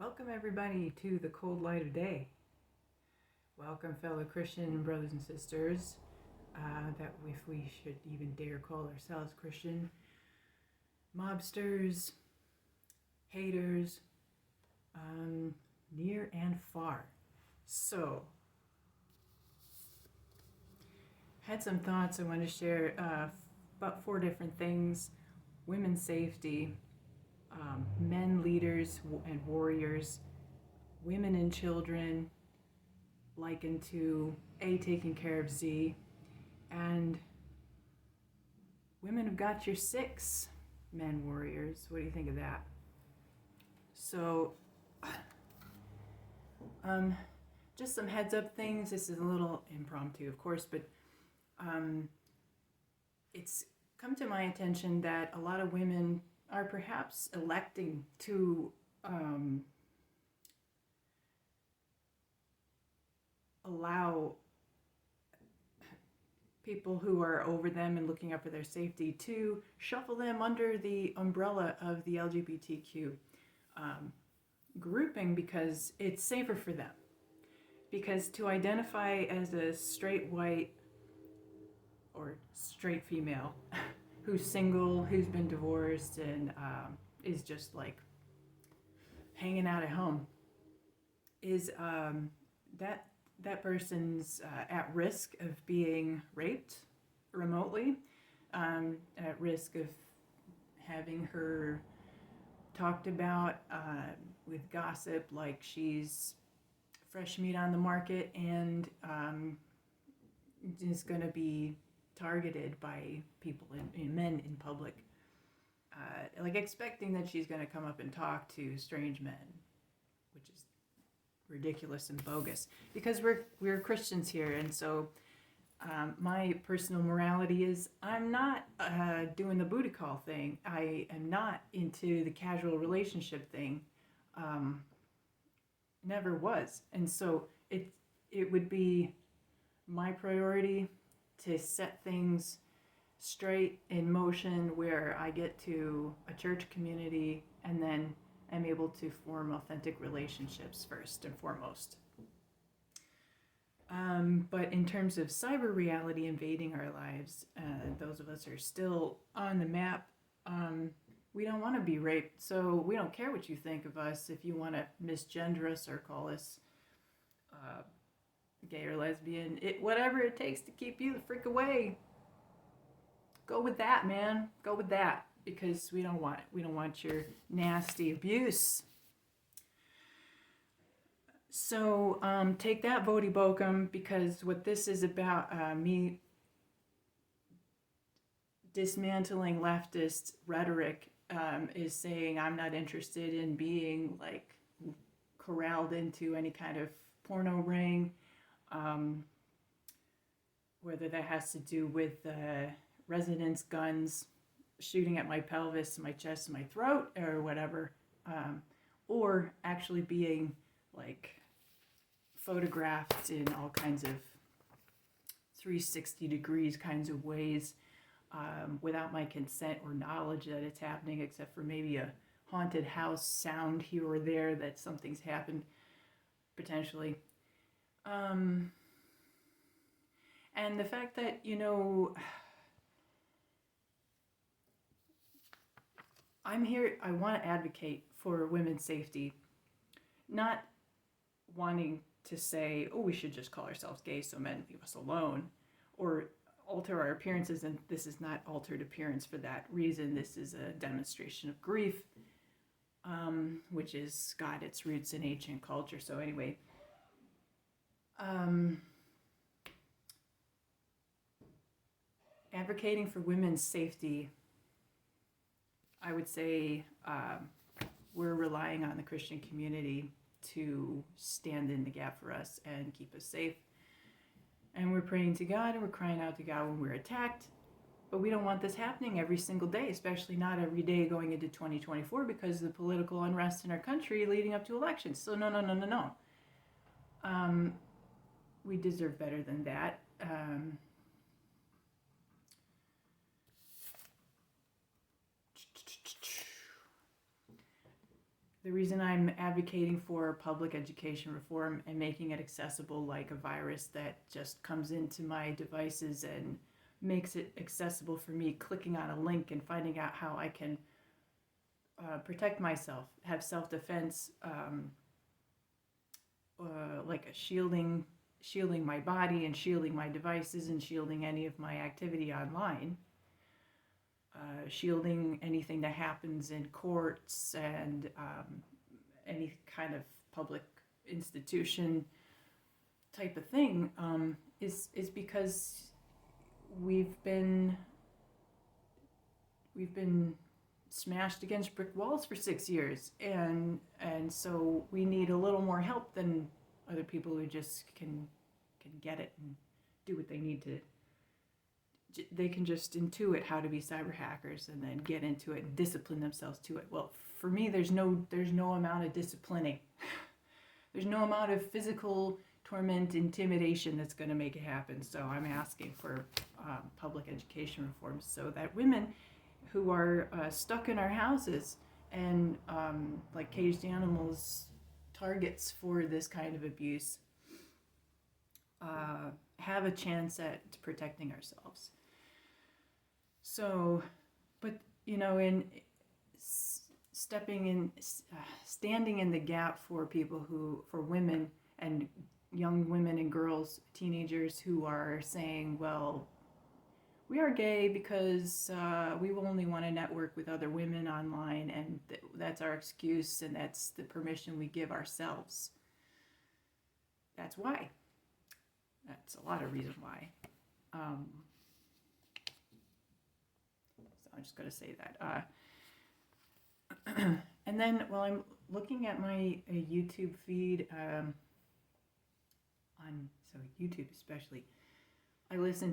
Welcome, everybody, to the cold light of day. Welcome, fellow Christian brothers and sisters, that if we should even dare call ourselves Christian, mobsters, haters, near and far. So, had some thoughts I want to share about 4 different things: women's safety, men leaders and warriors, women and children, likened to A, taking care of Z, and women have got your 6 men warriors. What do you think of that? So, just some heads up things. This is a little impromptu, of course, but it's come to my attention that a lot of women are perhaps electing to allow people who are over them and looking out for their safety to shuffle them under the umbrella of the LGBTQ grouping because it's safer for them. Because to identify as a straight white or straight female who's single, who's been divorced, and is just like hanging out at home, is that person's at risk of being raped remotely, at risk of having her talked about with gossip like she's fresh meat on the market, and is going to be targeted by people in men in public, like expecting that she's going to come up and talk to strange men, which is ridiculous and bogus, because we're Christians here. And so my personal morality is I'm not doing the booty call thing. I am not into the casual relationship thing. Never was. And so it would be my priority to set things straight in motion where I get to a church community and then I'm able to form authentic relationships first and foremost. But in terms of cyber reality invading our lives, those of us who are still on the map, we don't want to be raped, so we don't care what you think of us. If you want to misgender us or call us gay or lesbian, whatever it takes to keep you the frick away, go with that, man. Go with that, because we don't want it. We don't want your nasty abuse. So take that, Voddie Baucham, because what this is about, me dismantling leftist rhetoric, is saying I'm not interested in being like corralled into any kind of porno ring, whether that has to do with resonance guns shooting at my pelvis, my chest, my throat, or whatever, or actually being like photographed in all kinds of 360 degrees kinds of ways, without my consent or knowledge that it's happening, except for maybe a haunted house sound here or there that something's happened potentially. And the fact that, I'm here, I want to advocate for women's safety, not wanting to say, oh, we should just call ourselves gay so men leave us alone, or alter our appearances. And this is not altered appearance for that reason. This is a demonstration of grief, which has got its roots in ancient culture. So anyway, advocating for women's safety, I would say we're relying on the Christian community to stand in the gap for us and keep us safe. And we're praying to God and we're crying out to God when we're attacked. But we don't want this happening every single day, especially not every day going into 2024, because of the political unrest in our country leading up to elections. So no. We deserve better than that. The reason I'm advocating for public education reform and making it accessible like a virus that just comes into my devices and makes it accessible for me, clicking on a link and finding out how I can protect myself, have self-defense, like a shielding my body and shielding my devices and shielding any of my activity online, shielding anything that happens in courts and any kind of public institution type of thing, is because we've been smashed against brick walls for 6 years, and so we need a little more help than other people who just can get it and do what they need to. They can just intuit how to be cyber hackers and then get into it and discipline themselves to it. Well, for me, there's no amount of disciplining. There's no amount of physical torment, intimidation that's going to make it happen. So I'm asking for public education reforms so that women who are stuck in our houses and like caged animals, targets for this kind of abuse, have a chance at protecting ourselves. So, but in standing in the gap for people for women and young women and girls, teenagers who are saying, well, we are gay because we only want to network with other women online, and that's our excuse, and that's the permission we give ourselves. That's why. That's a lot of reason why. So I'm just going to say that. And then while I'm looking at my YouTube feed, on YouTube especially, I listen